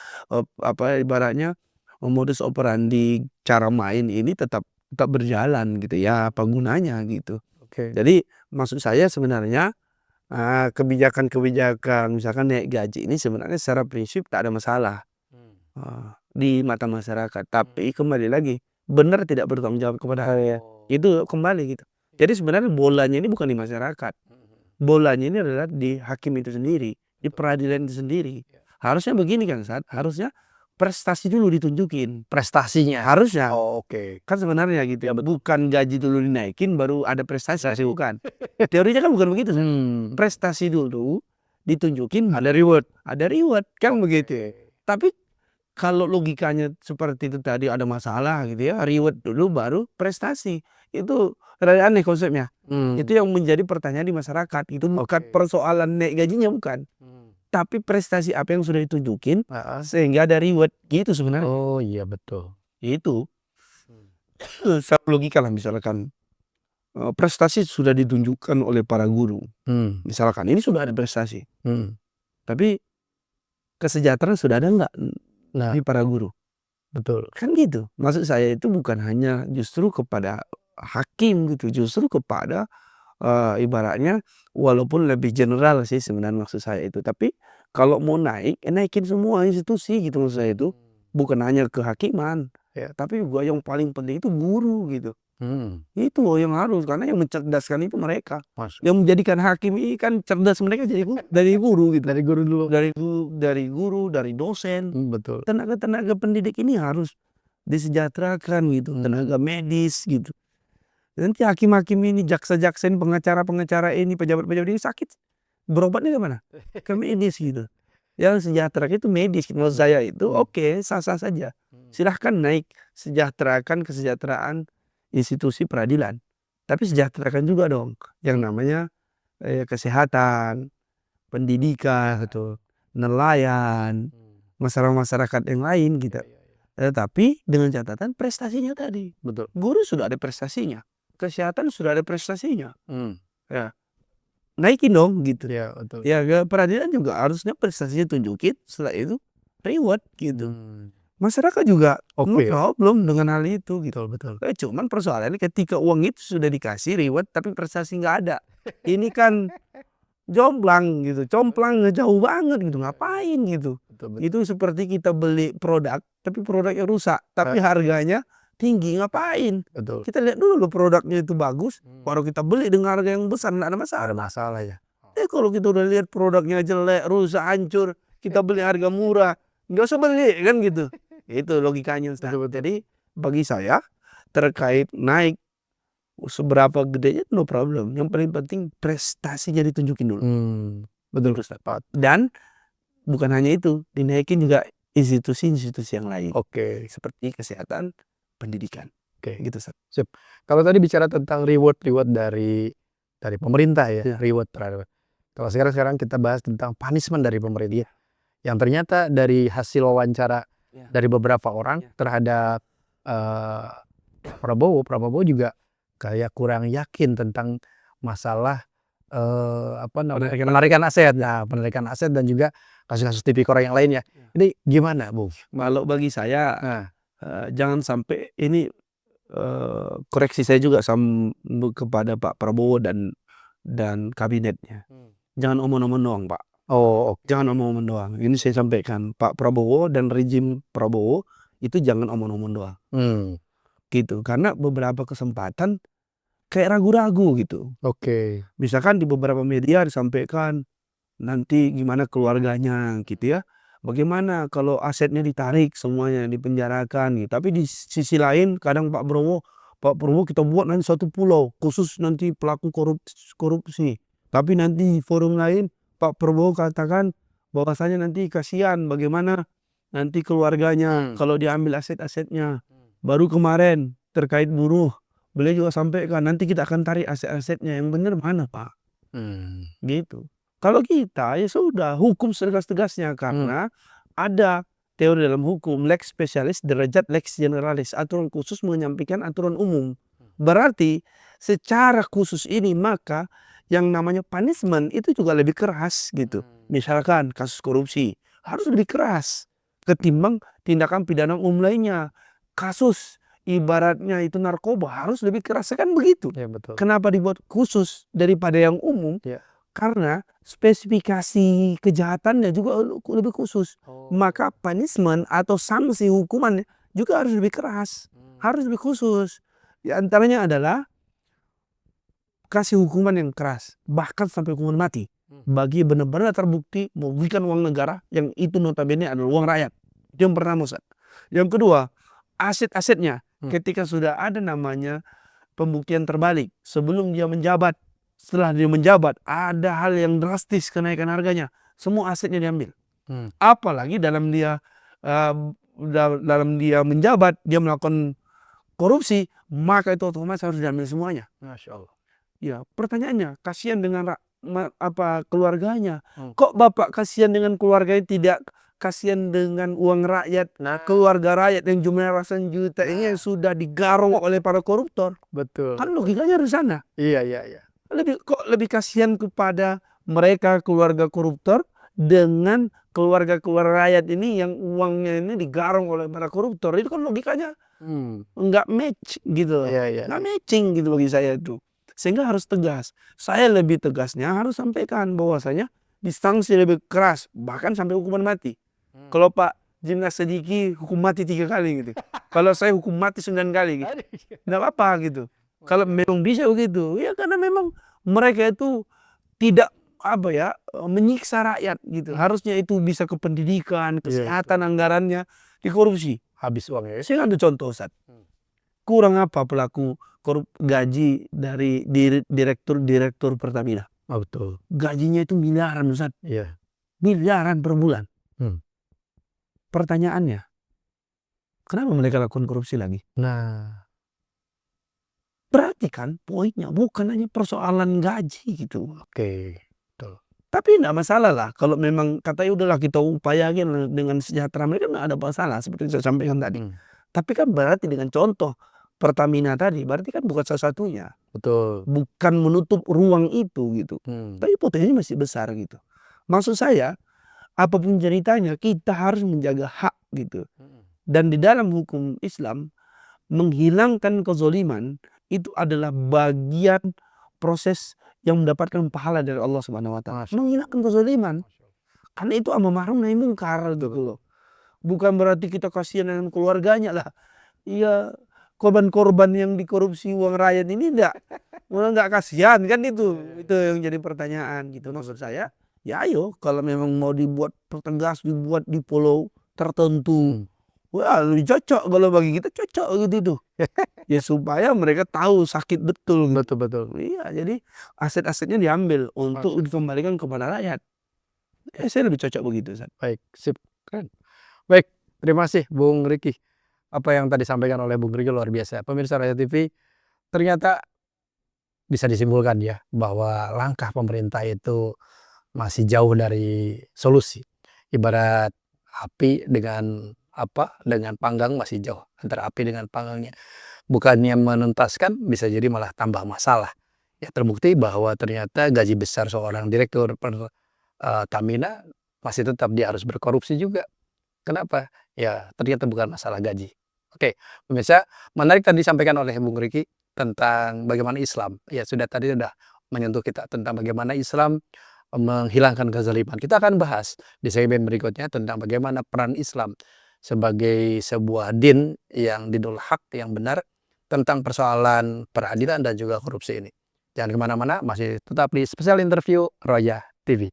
ibaratnya modus operandi cara main ini tetap berjalan gitu ya. Apa gunanya gitu. Oke. Jadi maksud saya sebenarnya kebijakan misalkan naik gaji ini sebenarnya secara prinsip tak ada masalah di mata masyarakat. Tapi kembali lagi benar tidak bertanggung jawab kepada rakyat. Itu kembali gitu. Jadi sebenarnya bolanya ini bukan di masyarakat. Bolanya ini adalah di hakim itu sendiri, di peradilan itu sendiri. Harusnya begini kan Ustaz, harusnya prestasi dulu ditunjukin. Prestasinya. Harusnya. Oh, oke. Kan sebenarnya gitu ya, bukan gaji dulu dinaikin baru ada prestasi, bukan. Teorinya kan bukan begitu. Prestasi dulu ditunjukin ada reward kan begitu. Tapi kalau logikanya seperti itu tadi ada masalah gitu ya, reward dulu baru prestasi. Itu rada aneh konsepnya. Itu yang menjadi pertanyaan di masyarakat. Itu bukan persoalan naik gajinya bukan. Tapi prestasi apa yang sudah ditunjukin sehingga ada reward gitu sebenarnya. Oh iya betul. Itu secara logika lah misalkan prestasi sudah ditunjukkan oleh para guru. Misalkan ini sudah ada prestasi. Tapi kesejahteraan sudah ada enggak di para guru? Betul. Kan gitu. Maksud saya itu bukan hanya justru kepada hakim gitu, justru kepada ibaratnya walaupun lebih general sih sebenarnya maksud saya itu. Tapi kalau mau naikin semua institusi gitu maksud saya itu. Bukan hanya kehakiman, ya, tapi juga yang paling penting itu guru gitu. Itu yang harus, karena yang mencerdaskan itu mereka. Yang menjadikan hakim ini kan cerdas mereka jadi dari guru gitu. Dari guru dulu. Dari guru, dari dosen. Betul. Tenaga pendidik ini harus disejahterakan gitu. Tenaga medis gitu. Nanti hakim-hakim ini, jaksa-jaksa ini, pengacara-pengacara ini, pejabat-pejabat ini sakit, berobatnya kemana? Ke medis gitu. Yang sejahtera itu medis. Menurut saya itu oke, sah-sah saja. Silahkan naik, sejahterakan kesejahteraan institusi peradilan. Tapi sejahterakan juga dong yang namanya kesehatan, pendidikan, gitu, nelayan, masyarakat yang lain gitu. Tapi dengan catatan prestasinya tadi. Betul. Guru sudah ada prestasinya. Kesehatan sudah ada prestasinya. Ya. Naikin dong gitu. Ya, betul. Ya ke peradilan juga harusnya prestasinya tunjukin, setelah itu reward gitu. Masyarakat juga belum dengan hal itu gitu. Betul. Cuman persoalannya ketika uang itu sudah dikasih reward tapi prestasi nggak ada. Ini kan jomplang gitu, complang jauh banget gitu, ngapain gitu. Betul, betul. Itu seperti kita beli produk, tapi produknya rusak, tapi harganya tinggi, ngapain? Betul. Kita lihat dulu produknya itu bagus, baru kita beli dengan harga yang besar, nggak ada masalah. Ada masalah ya. Kalau kita udah lihat produknya jelek, rusak, hancur, kita beli harga murah, nggak usah beli kan gitu. Itu logikanya, Ustaz. Betul, betul. Jadi bagi saya terkait naik seberapa gedenya no problem. Yang paling penting prestasinya ditunjukin dulu. Betul, Ustaz. Dan bukan hanya itu, dinaikin juga institusi-institusi yang lain. Oke. Seperti kesehatan, pendidikan. Oke. Gitu, Ustaz. Sip. Kalau tadi bicara tentang reward dari pemerintah ya, Iya. reward terhadap. Kalau sekarang kita bahas tentang punishment dari pemerintah. Yang ternyata dari hasil wawancara dari beberapa orang terhadap Prabowo juga kayak kurang yakin tentang masalah penarikan aset. Nah, penarikan aset dan juga kasus-kasus tipikor yang lainnya. Ini gimana, Bung? Kalau bagi saya jangan sampai ini koreksi saya juga kepada Pak Prabowo dan kabinetnya. Jangan omong-omong doang, Pak. Jangan omong-omong doang. Ini saya sampaikan, Pak Prabowo dan rejim Prabowo itu jangan omong-omong doang. Gitu. Karena beberapa kesempatan kayak ragu-ragu gitu. Oke. Misalkan di beberapa media disampaikan nanti gimana keluarganya gitu ya. Bagaimana kalau asetnya ditarik semuanya dipenjarakan gitu. Tapi di sisi lain kadang Pak Prabowo kita buat nanti suatu pulau khusus nanti pelaku korupsi. Tapi nanti di forum lain Pak Prabowo katakan bahwasanya nanti kasihan bagaimana nanti keluarganya kalau diambil aset-asetnya. Baru kemarin terkait buruh, beliau juga sampaikan nanti kita akan tarik aset-asetnya. Yang benar mana, Pak? Gitu. Kalau kita ya sudah hukum setegas-tegasnya karena ada teori dalam hukum lex spesialis derajat lex generalis, aturan khusus menyampaikan aturan umum. Berarti secara khusus ini maka yang namanya punishment itu juga lebih keras gitu. Misalkan kasus korupsi harus lebih keras ketimbang tindakan pidana umum lainnya. Kasus ibaratnya itu narkoba harus lebih keras, kan begitu. Ya, betul. Kenapa dibuat khusus daripada yang umum? Karena spesifikasi kejahatannya juga lebih khusus. Maka punishment atau sanksi hukumannya juga harus lebih keras, harus lebih khusus. Di antaranya adalah kasih hukuman yang keras, bahkan sampai hukuman mati bagi benar-benar terbukti merugikan uang negara yang itu notabene adalah uang rakyat. Itu yang pertama, Ustaz. Yang kedua, aset-asetnya ketika sudah ada namanya pembuktian terbalik sebelum dia menjabat, setelah dia menjabat ada hal yang drastis kenaikan harganya, semua asetnya diambil. Apalagi dalam dia menjabat dia melakukan korupsi, maka itu otomatis harus diambil semuanya. Masya Allah. Ya, pertanyaannya, kasihan dengan keluarganya. Kok Bapak kasihan dengan keluarganya, tidak kasihan dengan uang rakyat, keluarga rakyat yang jumlahnya ratusan juta ini yang sudah digarong oleh para koruptor? Betul. Kan logikanya harus sana. Iya. Lebih kasihan kepada mereka keluarga koruptor dengan keluarga rakyat ini yang uangnya ini digarong oleh para koruptor. Itu kan logikanya nggak match gitu. Nggak matching gitu bagi saya itu. Sehingga harus tegas. Saya lebih tegasnya harus sampaikan bahwasanya disanksi lebih keras, bahkan sampai hukuman mati. Kalau Pak Jimnas Sediki hukum mati 3 kali gitu. Kalau saya hukum mati 9 kali gitu. Nggak apa-apa gitu. Kalau memang bisa begitu, ya karena memang mereka itu tidak menyiksa rakyat gitu. Harusnya itu bisa ke pendidikan, kesehatan, anggarannya dikorupsi. Habis uangnya. Saya ada contoh, Ustaz. Kurang apa pelaku gaji dari direktur Pertamina? Betul. Gajinya itu miliaran, Ustaz. Iya. Miliaran per bulan. Pertanyaannya, kenapa mereka lakukan korupsi lagi? Nah, berarti kan poinnya bukan hanya persoalan gaji gitu. Oke. Betul. Tapi tidak masalah lah. Kalau memang katanya udahlah kita upayakan dengan sejahtera mereka, nggak ada masalah seperti saya sampaikan tadi. Tapi kan berarti dengan contoh Pertamina tadi, berarti kan bukan salah satunya. Betul. Bukan menutup ruang itu gitu. Tapi potensinya masih besar gitu. Maksud saya, apapun ceritanya kita harus menjaga hak gitu. Dan di dalam hukum Islam menghilangkan kezoliman itu adalah bagian proses yang mendapatkan pahala dari Allah Subhanahu wa taala. Menghilangkan kezaliman. Karena itu amar ma'ruf nahi munkar gitu loh. Bukan berarti kita kasihan dengan keluarganya lah. Iya, korban-korban yang dikorupsi uang rakyat ini enggak kasihan kan itu. Itu yang jadi pertanyaan gitu. Maksud saya, ya ayo kalau memang mau dibuat pertegas, dibuat di pulau tertentu. Wah, lebih cocok kalau bagi kita cocok gitu tuh. Ya supaya mereka tahu sakit betul. Betul. Iya, jadi aset-asetnya diambil untuk dikembalikan kepada rakyat. Saya lebih cocok begitu, Ustaz. Baik, sip, keren. Baik, terima kasih Bung Riki. Apa yang tadi disampaikan oleh Bung Riki luar biasa. Pemirsa Raja TV, ternyata bisa disimpulkan ya bahwa langkah pemerintah itu masih jauh dari solusi. Ibarat api dengan dengan panggang masih jauh antara api dengan panggangnya. Bukannya menuntaskan, bisa jadi malah tambah masalah. Ya terbukti bahwa ternyata gaji besar seorang direktur Pertamina masih tetap dia harus berkorupsi juga. Kenapa? Ya ternyata bukan masalah gaji. Oke, pemirsa, menarik tadi disampaikan oleh Bung Riki tentang bagaimana Islam. Ya sudah menyentuh kita tentang bagaimana Islam menghilangkan kezaliman. Kita akan bahas di segmen berikutnya tentang bagaimana peran Islam sebagai sebuah din yang dinul haq, yang benar, tentang persoalan peradilan dan juga korupsi ini. Jangan kemana-mana, masih tetap di spesial interview Roja TV.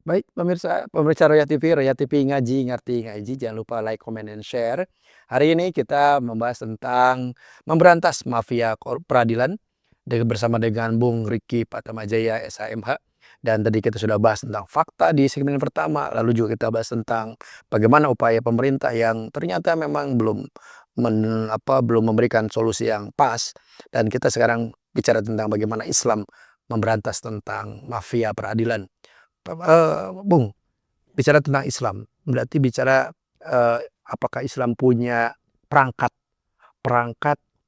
Baik, pemirsa Roja TV ngaji, ngerti, ngaji. Jangan lupa like, comment, and share. Hari ini kita membahas tentang memberantas mafia peradilan bersama dengan Bung Riki Patamajaya, SHMH. Dan tadi kita sudah bahas tentang fakta di segmen pertama. Lalu juga kita bahas tentang bagaimana upaya pemerintah yang ternyata memang belum memberikan solusi yang pas. Dan kita sekarang bicara tentang bagaimana Islam memberantas tentang mafia peradilan. Bung, bicara tentang Islam, berarti bicara apakah Islam punya perangkat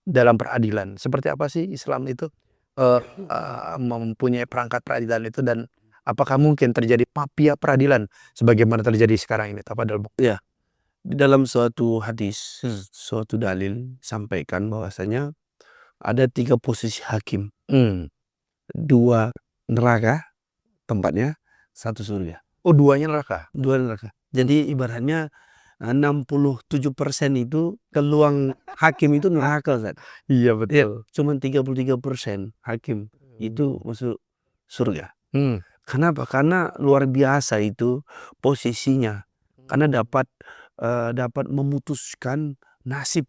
dalam peradilan? Seperti apa sih Islam itu mempunyai perangkat peradilan itu, dan apakah mungkin terjadi mafia peradilan sebagaimana terjadi sekarang ini? Tafadhol, Bung. Ya, di dalam suatu hadis, suatu dalil sampaikan bahwasanya ada 3 posisi hakim. 2 neraka tempatnya, 1 surga. Oh, 2-nya neraka? 2 neraka. Jadi ibaratnya 67% itu peluang hakim itu neraka, Ustaz. Iya, betul. Cuman 33% hakim itu masuk surga. Kenapa? Karena luar biasa itu posisinya. Karena dapat memutuskan nasib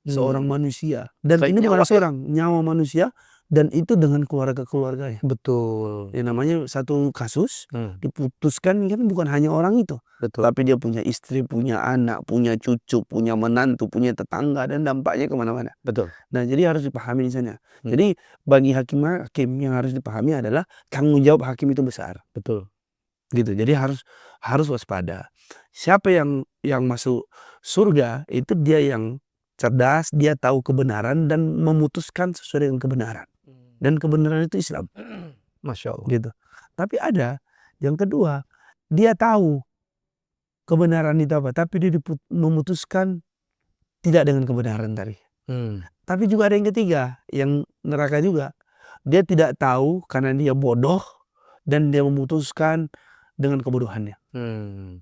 seorang manusia. Dan ini bukan seorang, nyawa manusia. Dan itu dengan keluarga-keluarganya. Betul. Ya, namanya satu kasus diputuskan kan bukan hanya orang itu. Betul. Tapi dia punya istri, punya anak, punya cucu, punya menantu, punya tetangga, dan dampaknya kemana-mana. Betul. Nah, jadi harus dipahami di sana. Jadi bagi hakim yang harus dipahami adalah tanggung jawab hakim itu besar. Betul. Gitu. Jadi harus waspada. Siapa yang masuk surga itu dia yang cerdas, dia tahu kebenaran dan memutuskan sesuai dengan kebenaran. Dan kebenaran itu Islam. Masya Allah. Gitu. Tapi ada yang kedua, dia tahu kebenaran itu apa, tapi dia memutuskan tidak dengan kebenaran tadi. Tapi juga ada yang ketiga, yang neraka juga. Dia tidak tahu karena dia bodoh dan dia memutuskan dengan kebodohannya.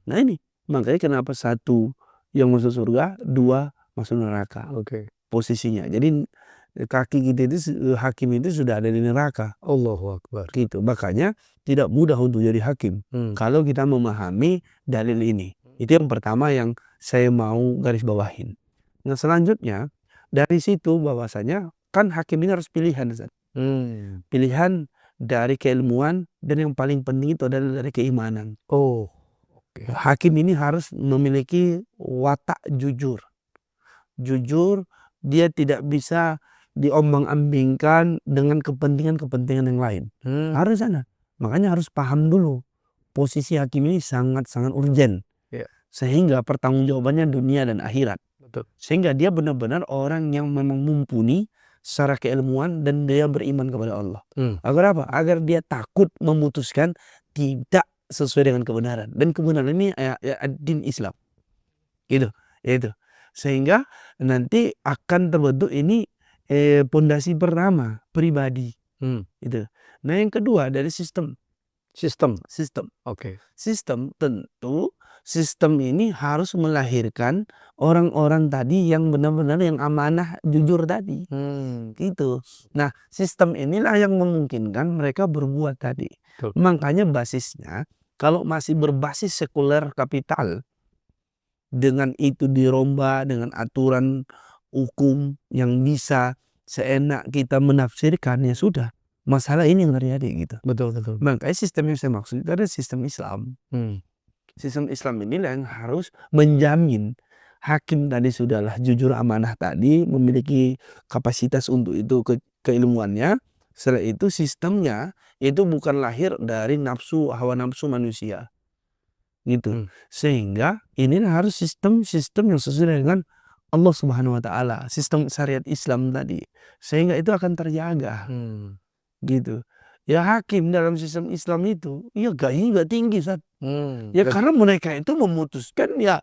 Nah ini, makanya kenapa 1 yang masuk surga, 2 masuk neraka. Posisinya. Jadi kaki kita itu, hakim itu sudah ada di neraka. Allahu Akbar. Gitu. Makanya tidak mudah untuk jadi hakim. Kalau kita memahami dalil ini. Itu yang pertama yang saya mau garis bawahin. Nah selanjutnya, dari situ bahwasanya kan hakim ini harus pilihan, Ustaz. Pilihan dari keilmuan, dan yang paling penting itu adalah dari keimanan. Hakim ini harus memiliki watak jujur. Jujur, dia tidak bisa diombang-ambingkan dengan kepentingan-kepentingan yang lain. Harus sana. Makanya harus paham dulu. Posisi hakim ini sangat-sangat urgen. Sehingga pertanggungjawabannya dunia dan akhirat. Betul. Sehingga dia benar-benar orang yang memang mumpuni secara keilmuan dan dia beriman kepada Allah. Agar apa? Agar dia takut memutuskan tidak sesuai dengan kebenaran. Dan kebenaran ini din Islam. Gitu. Itu. Sehingga nanti akan terbentuk ini pondasi pertama pribadi. Itu. Nah, yang kedua dari sistem. Sistem. Sistem tentu sistem ini harus melahirkan orang-orang tadi yang benar-benar yang amanah, jujur tadi. Gitu. Nah, sistem inilah yang memungkinkan mereka berbuat tadi. Makanya basisnya kalau masih berbasis sekuler kapital, dengan itu dirombak dengan aturan hukum yang bisa seenak kita menafsirkan, ya sudah. Masalah ini yang terjadi gitu. Betul. Makanya sistem yang saya maksud itu adalah sistem Islam. Sistem Islam inilah yang harus menjamin hakim tadi sudahlah jujur amanah tadi, memiliki kapasitas untuk itu keilmuannya. Setelah itu sistemnya itu bukan lahir dari hawa nafsu manusia. Gitu. Sehingga ini harus sistem yang sesuai dengan Allah Subhanahu wa taala, sistem syariat Islam tadi. Sehingga itu akan terjaga. Gitu. Ya hakim dalam sistem Islam itu ya gajinya juga tinggi, ya karena mereka itu memutuskan ya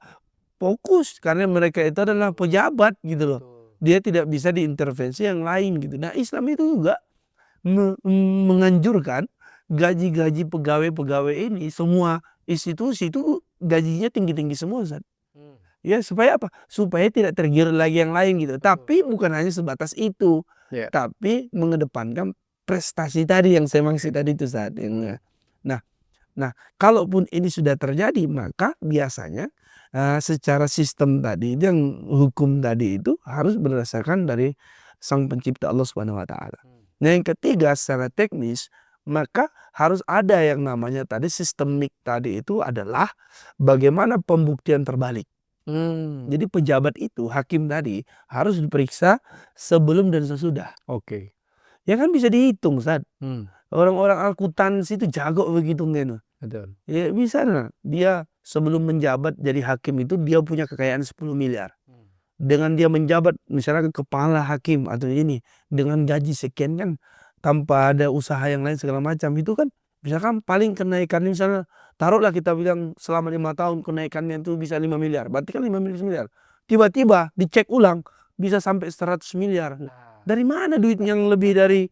fokus karena mereka itu adalah pejabat gitu loh. Dia tidak bisa diintervensi yang lain gitu. Nah, Islam itu juga menganjurkan gaji-gaji pegawai-pegawai ini, semua institusi itu gajinya tinggi-tinggi semua, ya supaya apa? Supaya tidak tergiur lagi yang lain gitu. Tapi bukan hanya sebatas itu, tapi mengedepankan prestasi tadi yang saya maksud tadi itu Nah, kalaupun ini sudah terjadi, maka biasanya secara sistem tadi yang hukum tadi itu harus berdasarkan dari Sang Pencipta Allah Subhanahu wa taala. Nah, yang ketiga secara teknis, maka harus ada yang namanya tadi sistemik tadi itu adalah bagaimana pembuktian terbalik. Jadi pejabat itu, hakim tadi harus diperiksa sebelum dan sesudah. Ya kan bisa dihitung, orang-orang akuntansi itu jago begitu kan. Ya bisa dia sebelum menjabat jadi hakim itu dia punya kekayaan 10 miliar. Dengan dia menjabat misalnya kepala hakim atau ini dengan gaji sekian kan, tanpa ada usaha yang lain segala macam, itu kan misalkan paling kenaikannya misalnya taruhlah kita bilang selama 5 tahun kenaikannya itu bisa 5 miliar. Berarti kan 5 miliar. Tiba-tiba dicek ulang bisa sampai 100 miliar. Dari mana duit yang lebih dari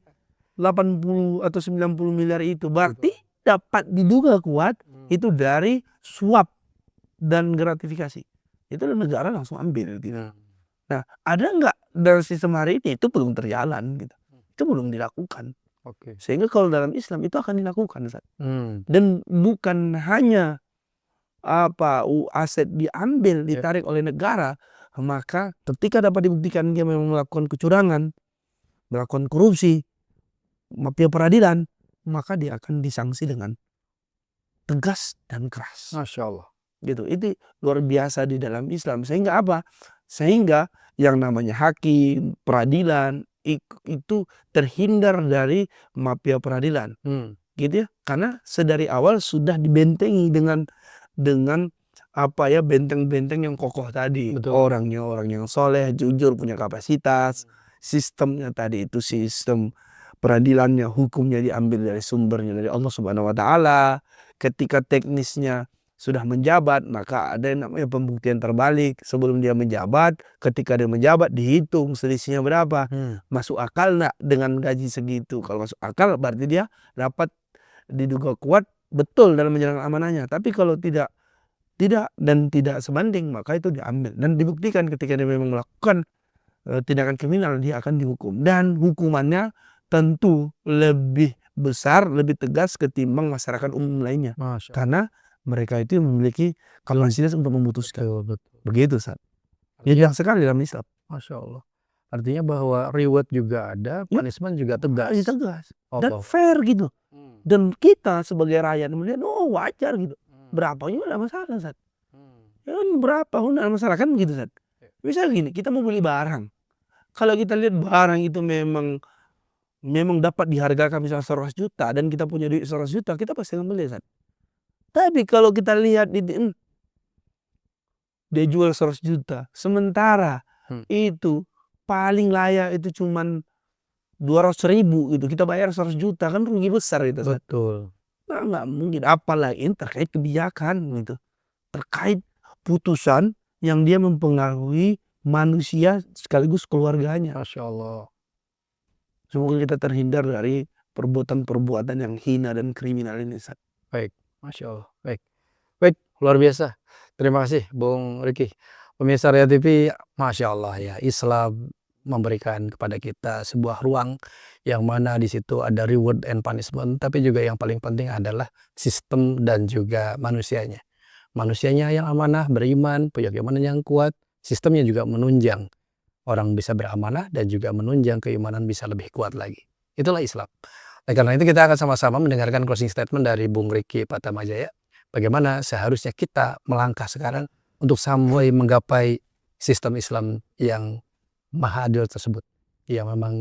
80 atau 90 miliar itu? Berarti dapat diduga kuat itu dari suap dan gratifikasi. Itu negara langsung ambil gitu. Nah, ada nggak dalam sistem hari ini? Itu belum terjalan gitu. Itu belum dilakukan. Sehingga kalau dalam Islam itu akan dilakukan, dan bukan hanya aset diambil, ditarik oleh negara, maka ketika dapat dibuktikan dia memang melakukan kecurangan, melakukan korupsi, mafia peradilan, maka dia akan disanksi dengan tegas dan keras. Masya Allah. Gitu. Itu luar biasa di dalam Islam. Sehingga apa? Sehingga yang namanya hakim, peradilan itu terhindar dari mafia peradilan. Gitu ya. Karena sedari awal sudah dibentengi dengan benteng-benteng yang kokoh tadi. Orangnya orang yang soleh, jujur, punya kapasitas. Sistemnya tadi itu sistem peradilannya, hukumnya diambil dari sumbernya dari Allah Subhanahu wa taala. Ketika teknisnya sudah menjabat, maka ada yang namanya pembuktian terbalik sebelum dia menjabat. Ketika dia menjabat dihitung selisihnya berapa, masuk akal enggak dengan gaji segitu. Kalau masuk akal berarti dia dapat diduga kuat betul dalam menjalankan amanahnya. Tapi kalau tidak dan tidak sebanding, maka itu diambil dan dibuktikan ketika dia memang melakukan tindakan kriminal, dia akan dihukum, dan hukumannya tentu lebih besar, lebih tegas ketimbang masyarakat umum lainnya. Karena mereka itu memiliki kapasitas untuk memutuskan. Begitu, ya jelas sekali dalam Islam. Masya Allah. Artinya bahwa reward juga ada, punishment juga tegas. Dan fair gitu. Dan kita sebagai rakyat melihat, oh wajar gitu. Berapa juga tidak masalah, ya kan berapa pun tidak masalah kan gitu, Misalnya gini, kita mau beli barang. Kalau kita lihat barang itu memang dapat dihargakan misalnya 100 juta dan kita punya duit 100 juta, kita pasti akan beli, Tapi kalau kita lihat dia jual 100 juta, sementara itu paling layak itu cuman 200.000 gitu, kita bayar 100 juta, kan rugi besar itu. Betul. Nah, nggak mungkin, apalagi ini terkait kebijakan gitu, terkait putusan yang dia mempengaruhi manusia sekaligus keluarganya. Masya Allah. Semoga kita terhindar dari perbuatan-perbuatan yang hina dan kriminal ini, Ustaz. Baik, Masya Allah. Baik, baik, luar biasa. Terima kasih, Bung Riki. Pemirsa Ria TV, Masya Allah ya, Islam memberikan kepada kita sebuah ruang yang mana di situ ada reward and punishment, tapi juga yang paling penting adalah sistem dan juga manusianya. Manusianya yang amanah, beriman, punya keimanan yang kuat, sistemnya juga menunjang orang bisa beramanah dan juga menunjang keimanan bisa lebih kuat lagi. Itulah Islam. Nah, karena itu kita akan sama-sama mendengarkan closing statement dari Bung Riki Patamajaya. Bagaimana seharusnya kita melangkah sekarang untuk sampai menggapai sistem Islam yang maha adil tersebut. Yang memang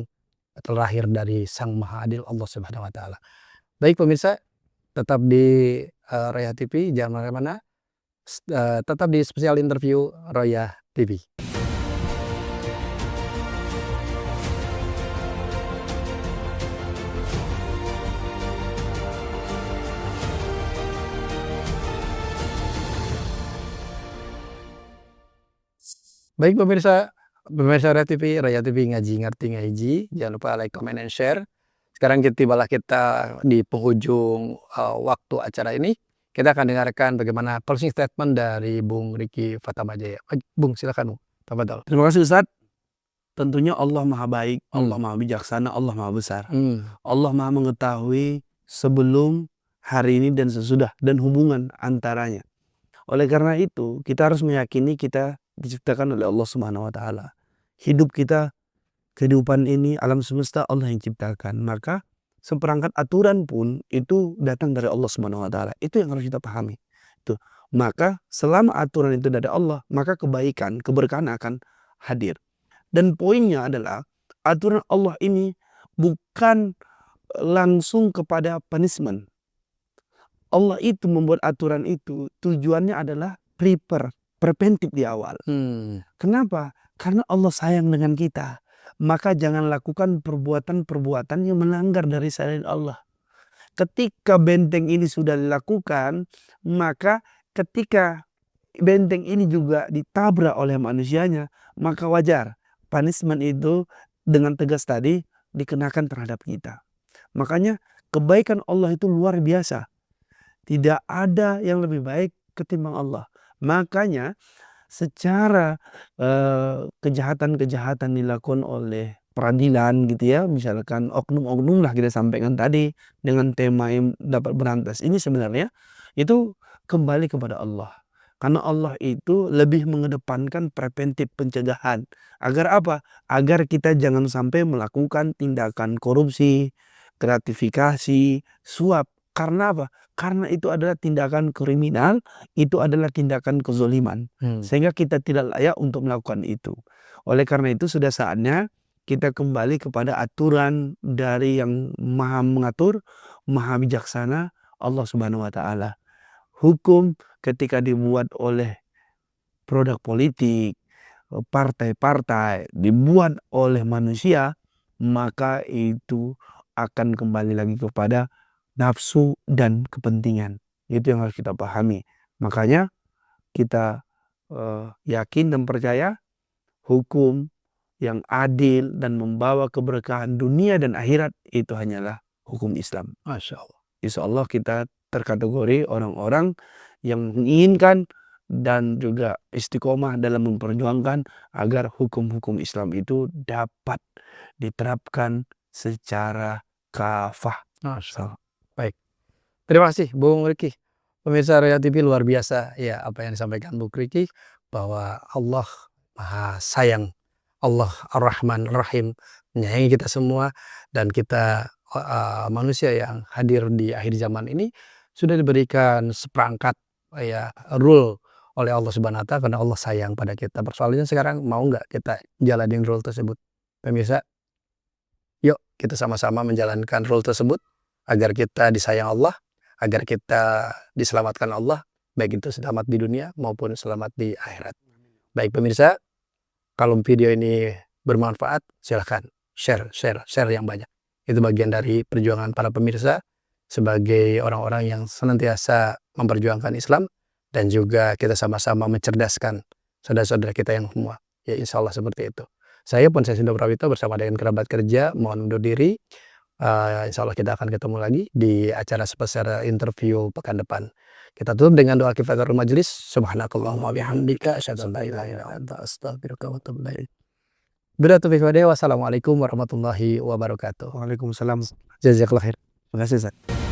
terlahir dari Sang Maha Adil Allah Subhanahu wa Ta'ala. Baik pemirsa, tetap di Roya TV, jangan kemana-mana. Tetap di spesial interview Roya TV. Baik pemirsa Raya TV ngaji ngerti ngaji. Jangan lupa like, comment, and share. Sekarang tibalah kita di penghujung waktu acara ini. Kita akan dengarkan bagaimana closing statement dari Bung Riki Patamajaya. Bung, silakan Bung. Tafadhol. Terima kasih Ustaz. Tentunya Allah Maha Baik, Allah Maha Bijaksana, Allah Maha Besar. Allah Maha Mengetahui sebelum, hari ini, dan sesudah, dan hubungan antaranya. Oleh karena itu, kita harus meyakini kita diciptakan oleh Allah Subhanahu wa Ta'ala. Hidup kita, kehidupan ini, alam semesta Allah yang ciptakan. Maka seperangkat aturan pun itu datang dari Allah Subhanahu wa Ta'ala. Itu yang harus kita pahami. Itu. Maka selama aturan itu dari Allah, maka kebaikan, keberkahan akan hadir. Dan poinnya adalah aturan Allah ini bukan langsung kepada punishment. Allah itu membuat aturan itu tujuannya adalah preventif di awal. Kenapa? Karena Allah sayang dengan kita. Maka jangan lakukan perbuatan-perbuatan yang melanggar dari syariat Allah. Ketika benteng ini sudah dilakukan, maka ketika benteng ini juga ditabrak oleh manusianya, maka wajar punishment itu dengan tegas tadi dikenakan terhadap kita. Makanya kebaikan Allah itu luar biasa. Tidak ada yang lebih baik ketimbang Allah. Makanya secara kejahatan-kejahatan dilakukan oleh peradilan gitu ya, misalkan oknum-oknum lah kita sampaikan tadi dengan tema yang dapat berantas ini, sebenarnya itu kembali kepada Allah. Karena Allah itu lebih mengedepankan preventif, pencegahan. Agar apa? Agar kita jangan sampai melakukan tindakan korupsi, gratifikasi, suap. Karena apa? Karena itu adalah tindakan kriminal, itu adalah tindakan kezoliman. Sehingga kita tidak layak untuk melakukan itu. Oleh karena itu sudah saatnya kita kembali kepada aturan dari yang maha mengatur, maha bijaksana, Allah Subhanahu wa Ta'ala. Hukum ketika dibuat oleh produk politik, partai-partai, dibuat oleh manusia, maka itu akan kembali lagi kepada nafsu dan kepentingan. Itu yang harus kita pahami. Makanya kita yakin dan percaya hukum yang adil dan membawa keberkahan dunia dan akhirat itu hanyalah hukum Islam. Masya Allah. Insya Allah kita terkategori orang-orang yang menginginkan dan juga istiqomah dalam memperjuangkan agar hukum-hukum Islam itu dapat diterapkan secara kafah. Baik, terima kasih Bung Riki. Pemirsa Roya TV, luar biasa ya apa yang disampaikan Bung Riki, bahwa Allah Maha Sayang, Allah Ar-Rahman Ar-Rahim, menyayangi kita semua, dan kita manusia yang hadir di akhir zaman ini sudah diberikan seperangkat ya rule oleh Allah Subhanahu wa Ta'ala, karena Allah sayang pada kita. Persoalannya sekarang mau nggak kita jalanin rule tersebut? Pemirsa, yuk kita sama-sama menjalankan rule tersebut agar kita disayang Allah, agar kita diselamatkan Allah, baik itu selamat di dunia maupun selamat di akhirat. Baik pemirsa, kalau video ini bermanfaat, silahkan share yang banyak. Itu bagian dari perjuangan para pemirsa sebagai orang-orang yang senantiasa memperjuangkan Islam, dan juga kita sama-sama mencerdaskan saudara-saudara kita yang semua. Ya insya Allah seperti itu. Saya Ponsen Sindo Prawito bersama dengan kerabat kerja mohon undur diri. Insya Allah kita akan ketemu lagi di acara spesial interview pekan depan. Kita tutup dengan doa kifaratul majelis. Subhanakallahumma bihamdika asyhadu an la ilaha illa anta astaghfiruka wa atubu ilaik. Wassalamualaikum warahmatullahi wabarakatuh. Waalaikumsalam. Jazakallah khair. Terima kasih, Ustaz.